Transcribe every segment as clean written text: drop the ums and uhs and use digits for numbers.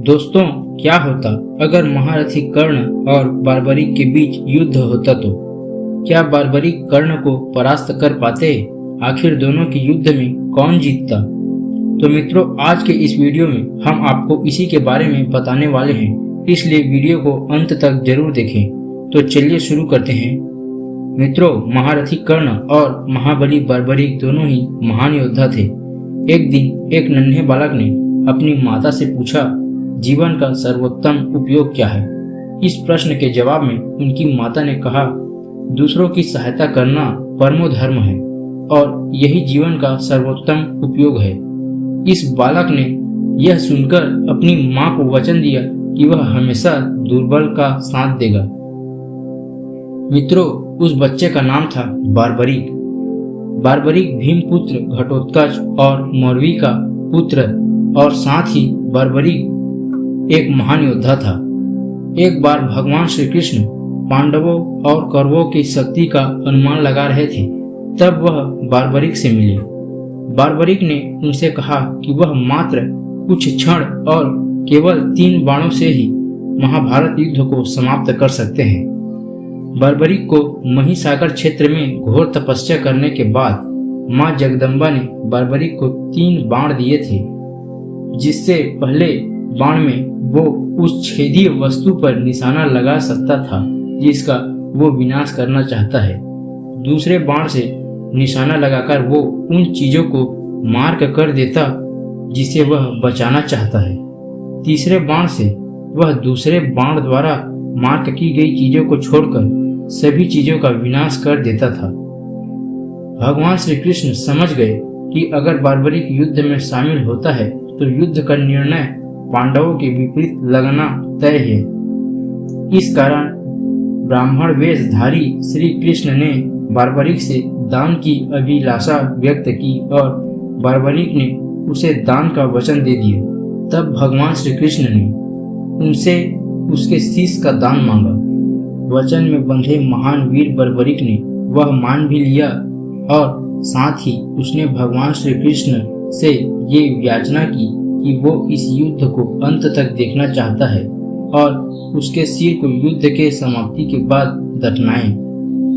दोस्तों, क्या होता अगर महारथी कर्ण और बार्बरिक के बीच युद्ध होता तो क्या बार्बरिक कर्ण को परास्त कर पाते? आखिर दोनों के युद्ध में कौन जीतता? तो मित्रों, आज के इस वीडियो में हम आपको इसी के बारे में बताने वाले हैं, इसलिए वीडियो को अंत तक जरूर देखें। तो चलिए शुरू करते हैं। मित्रों, महारथी कर्ण और महाबली बार्बरिक दोनों ही महान योद्धा थे। एक दिन एक नन्हे बालक ने अपनी माता से पूछा, जीवन का सर्वोत्तम उपयोग क्या है? इस प्रश्न के जवाब में उनकी माता ने कहा, दूसरों की सहायता करना परमो धर्म है और यही जीवन का सर्वोत्तम उपयोग है। इस बालक ने यह सुनकर अपनी मां को वचन दिया कि वह हमेशा दुर्बल का साथ देगा। मित्रों, उस बच्चे का नाम था बार्बरिक। बार्बरिक भीमपुत्र घटोत्कच और मौरवी का पुत्र और साथ ही बार्बरिक एक महान योद्धा था। एक बार भगवान श्री कृष्ण पांडवों और कौरवों की शक्ति का अनुमान लगा रहे थे, तब वह बार्बरिक से मिले। बार्बरिक ने उनसे कहा कि वह मात्र कुछ क्षण और केवल 3 बाणों से ही महाभारत युद्ध को समाप्त कर सकते हैं। बार्बरिक को महिसागर क्षेत्र में घोर तपस्या करने के बाद मां जगदम्बा ने बार्बरिक को 3 बाण दिए थे, जिससे पहले बाण में वो उस छेदीय वस्तु पर निशाना लगा सकता था जिसका वो विनाश करना चाहता है। दूसरे बाण से निशाना लगाकर वो उन चीजों को मार्क कर देता जिसे वह बचाना चाहता है। तीसरे बाण से वह दूसरे बाण द्वारा मार्क की गई चीजों को छोड़कर सभी चीजों का विनाश कर देता था। भगवान श्री कृष्ण समझ गए कि अगर बार्बरिक युद्ध में शामिल होता है तो युद्ध का निर्णय पांडवों के विपरीत लगना तय है। इस कारण ब्राह्मण वेशधारी श्री कृष्ण ने बार्बरिक से दान की अभिलाषा व्यक्त की और बार्बरिक ने उसे दान का वचन दे दिया। तब भगवान श्री कृष्ण ने उनसे उसके शीश का दान मांगा। वचन में बंधे महान वीर बार्बरिक ने वह मान भी लिया और साथ ही उसने भगवान श्री कृष्ण से ये याचना की कि वो इस युद्ध को अंत तक देखना चाहता है और उसके सिर को युद्ध के समाप्ति के बाद दफनाएं।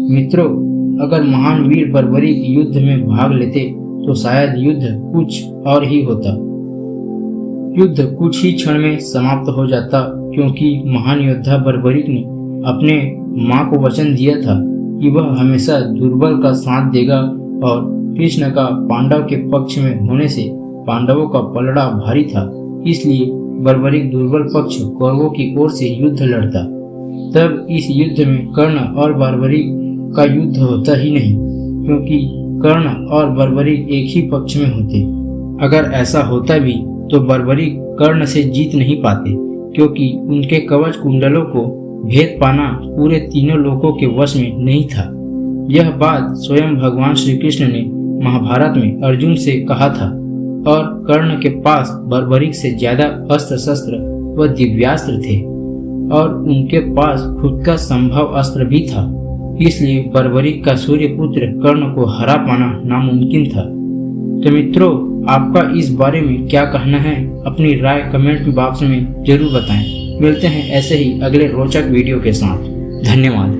मित्रों, अगर महान वीर बार्बरिक युद्ध में भाग लेते तो शायद युद्ध कुछ और ही होता। युद्ध कुछ ही क्षण में समाप्त हो जाता, क्योंकि महान योद्धा बार्बरिक ने अपने मां को वचन दिया था कि वह हमेशा दुर्बल का साथ देगा और कृष्ण का पांडव के पक्ष में होने से पांडवों का पलड़ा भारी था, इसलिए बार्बरिक दुर्बल पक्ष कौरवों की ओर से युद्ध लड़ता। तब इस युद्ध में कर्ण और बार्बरिक का युद्ध होता ही नहीं, क्योंकि कर्ण और बार्बरिक एक ही पक्ष में होते। अगर ऐसा होता भी तो बार्बरिक कर्ण से जीत नहीं पाते, क्योंकि उनके कवच कुंडलों को भेद पाना पूरे तीनों लोकों के वश में नहीं था। यह बात स्वयं भगवान श्री कृष्ण ने महाभारत में अर्जुन से कहा था और कर्ण के पास बार्बरिक से ज्यादा अस्त्र शस्त्र व दिव्यास्त्र थे और उनके पास खुद का संभव अस्त्र भी था, इसलिए बार्बरिक का सूर्य पुत्र कर्ण को हरा पाना नामुमकिन था। तो मित्रों, आपका इस बारे में क्या कहना है? अपनी राय कमेंट बॉक्स में जरूर बताएं। मिलते हैं ऐसे ही अगले रोचक वीडियो के साथ। धन्यवाद।